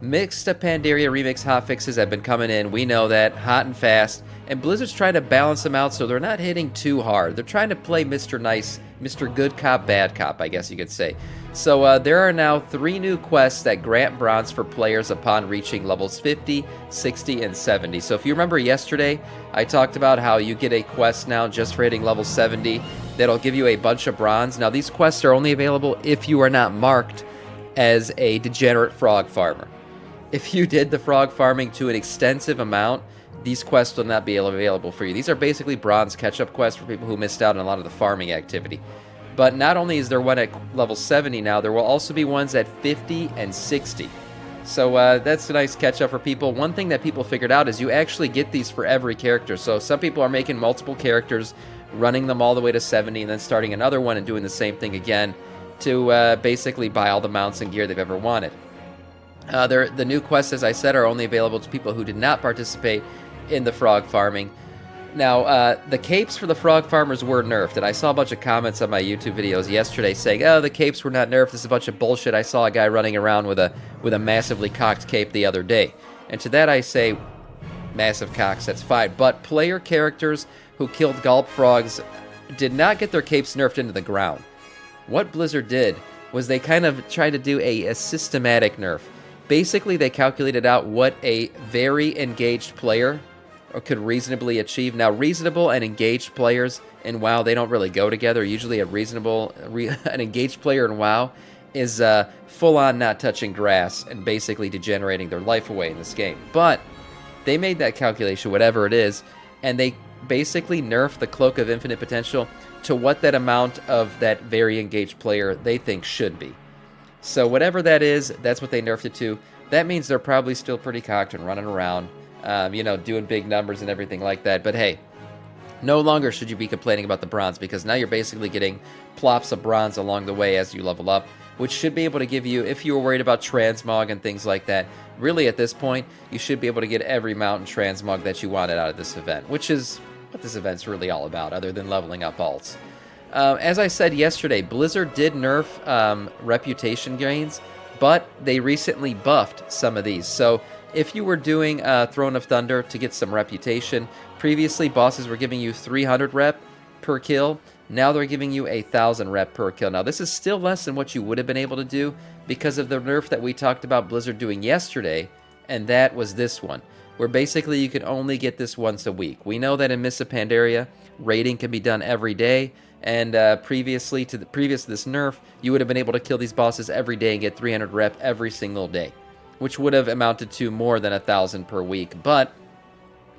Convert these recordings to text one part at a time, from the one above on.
Mixed Pandaria Remix hotfixes have been coming in. We know that, hot and fast. And Blizzard's trying to balance them out so they're not hitting too hard. They're trying to play Mr. Nice, Mr. Good Cop, Bad Cop, I guess you could say. So there are now 3 new quests that grant bronze for players upon reaching levels 50, 60, and 70. So if you remember yesterday, I talked about how you get a quest now just for hitting level 70 that'll give you a bunch of bronze. Now these quests are only available if you are not marked as a degenerate frog farmer. If you did the frog farming to an extensive amount, these quests will not be available for you. These are basically bronze catch-up quests for people who missed out on a lot of the farming activity. But not only is there one at level 70 now, there will also be ones at 50 and 60. So that's a nice catch-up for people. One thing that people figured out is you actually get these for every character. So some people are making multiple characters, running them all the way to 70, and then starting another one and doing the same thing again to basically buy all the mounts and gear they've ever wanted. The new quests, as I said, are only available to people who did not participate in the frog farming. Now, the capes for the frog farmers were nerfed, and I saw a bunch of comments on my YouTube videos yesterday saying, oh, the capes were not nerfed, this is a bunch of bullshit. I saw a guy running around with a massively cocked cape the other day. And to that I say, massive cocks, that's fine. But player characters who killed gulp frogs did not get their capes nerfed into the ground. What Blizzard did was they kind of tried to do a systematic nerf. Basically, they calculated out what a very engaged player could reasonably achieve. Now, reasonable and engaged players in WoW, they don't really go together. Usually an engaged player in WoW is full-on not touching grass and basically degenerating their life away in this game. But they made that calculation, whatever it is, and they basically nerfed the Cloak of Infinite Potential to what that amount of that very engaged player they think should be. So whatever that is, that's what they nerfed it to. That means they're probably still pretty cocked and running around, doing big numbers and everything like that. But hey, no longer should you be complaining about the bronze, because now you're basically getting plops of bronze along the way as you level up, which should be able to give you, if you were worried about transmog and things like that, really at this point, you should be able to get every mount and transmog that you wanted out of this event, which is what this event's really all about, other than leveling up alts. As I said yesterday, Blizzard did nerf reputation gains, but they recently buffed some of these. So if you were doing Throne of Thunder to get some reputation, previously bosses were giving you 300 rep per kill. Now they're giving you 1,000 rep per kill. Now this is still less than what you would have been able to do because of the nerf that we talked about Blizzard doing yesterday, and that was this one, where basically you can only get this once a week. We know that in Mists of Pandaria, raiding can be done every day. And previous to this nerf, you would have been able to kill these bosses every day and get 300 rep every single day, which would have amounted to more than 1,000 per week. But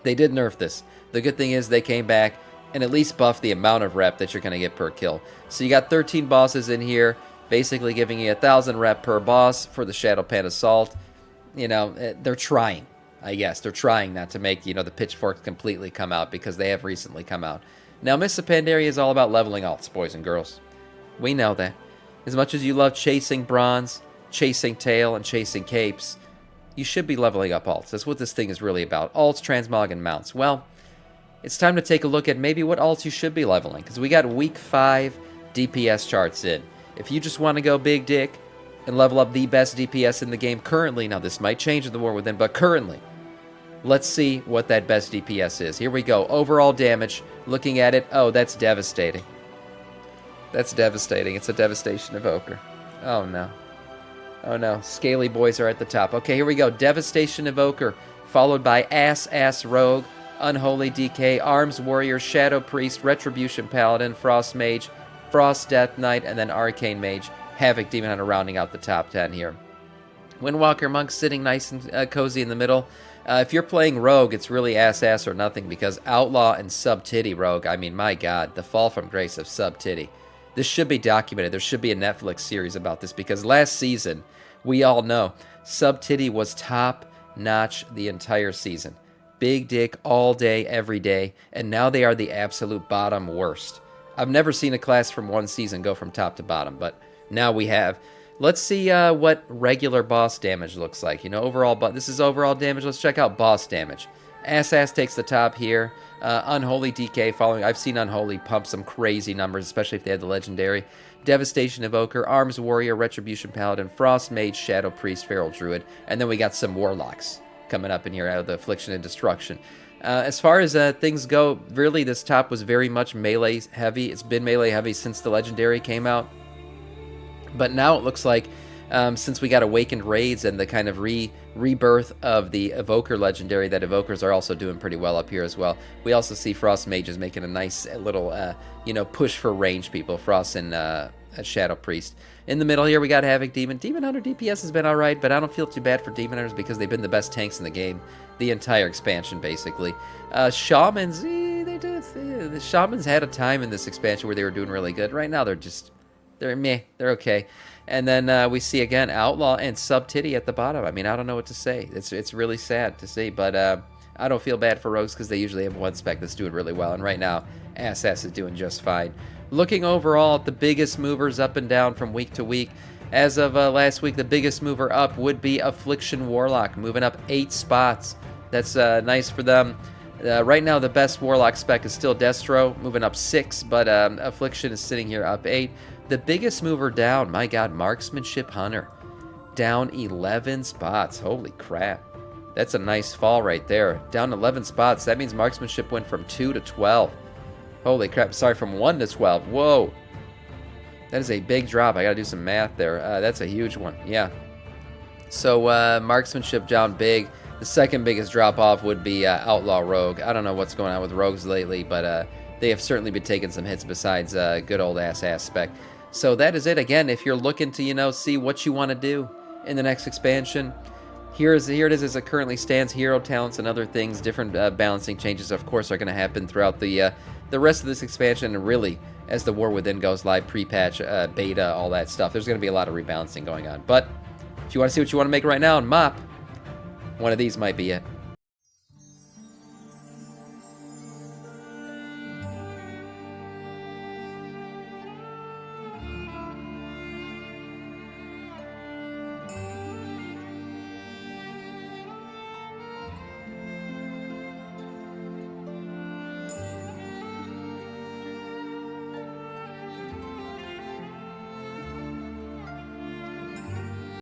they did nerf this. The good thing is they came back and at least buffed the amount of rep that you're going to get per kill. So you got 13 bosses in here, basically giving you 1,000 rep per boss for the Shadowpan Assault. They're trying, I guess. They're trying not to make, the pitchforks completely come out, because they have recently come out. Now, Mists of Pandaria is all about leveling alts, boys and girls. We know that. As much as you love chasing bronze, chasing tail, and chasing capes, you should be leveling up alts. That's what this thing is really about. Alts, transmog, and mounts. Well, it's time to take a look at maybe what alts you should be leveling, because we got week 5 DPS charts in. If you just want to go big dick and level up the best DPS in the game currently, now this might change in the War Within, but currently, let's see what that best DPS is. Here we go. Overall damage. Looking at it. Oh, that's devastating. That's devastating. It's a Devastation Evoker. Oh, no. Oh, no. Scaly boys are at the top. Okay, here we go. Devastation Evoker, followed by Ass Rogue, Unholy DK, Arms Warrior, Shadow Priest, Retribution Paladin, Frost Mage, Frost Death Knight, and then Arcane Mage, Havoc Demon Hunter rounding out the top 10 here. Windwalker Monk sitting nice and cozy in the middle. If you're playing Rogue, it's really ass or nothing, because Outlaw and Sub-Titty Rogue, I mean, my God, the fall from grace of Sub-Titty. This should be documented. There should be a Netflix series about this, because last season, we all know, Sub-Titty was top-notch the entire season. Big dick all day, every day, and now they are the absolute bottom worst. I've never seen a class from one season go from top to bottom, but now we have. Let's see what regular boss damage looks like. Overall, but this is overall damage. Let's check out boss damage. Ass takes the top here. Unholy DK following. I've seen Unholy pump some crazy numbers, especially if they had the legendary. Devastation Evoker, Arms Warrior, Retribution Paladin, Frost Mage, Shadow Priest, Feral Druid, and then we got some Warlocks coming up in here out of the Affliction and Destruction. As far as things go, really this top was very much melee heavy. It's been melee heavy since the Legendary came out. But now it looks like, since we got Awakened Raids and the kind of rebirth of the Evoker Legendary, that Evokers are also doing pretty well up here as well. We also see Frost Mages making a nice little, push for range people. Frost and a Shadow Priest. In the middle here, we got Havoc Demon. Demon Hunter DPS has been alright, but I don't feel too bad for Demon Hunters because they've been the best tanks in the game. The entire expansion, basically. Shamans, the Shamans had a time in this expansion where they were doing really good. Right now, they're meh. They're okay. And then we see, again, Outlaw and Sub-Titty at the bottom. I mean, I don't know what to say. It's really sad to see, but I don't feel bad for Rogues because they usually have one spec that's doing really well. And right now, Ass is doing just fine. Looking overall at the biggest movers up and down from week to week, as of last week, the biggest mover up would be Affliction Warlock, moving up 8 spots. That's nice for them. Right now, the best Warlock spec is still Destro, moving up 6, but Affliction is sitting here up 8. The biggest mover down, my God, Marksmanship Hunter, down 11 spots. Holy crap. That's a nice fall right there. Down 11 spots. That means Marksmanship went from 2 to 12. Holy crap. Sorry, from 1 to 12. Whoa. That is a big drop. I got to do some math there. That's a huge one. Yeah. So, Marksmanship down big. The second biggest drop-off would be Outlaw Rogue. I don't know what's going on with Rogues lately, but they have certainly been taking some hits besides good old ass spec. So that is it. Again, if you're looking to, see what you want to do in the next expansion, here it is as it currently stands. Hero talents and other things, different balancing changes, of course, are going to happen throughout the rest of this expansion, and really, as the War Within goes live, pre-patch, beta, all that stuff, there's going to be a lot of rebalancing going on. But if you want to see what you want to make right now and mop, one of these might be it.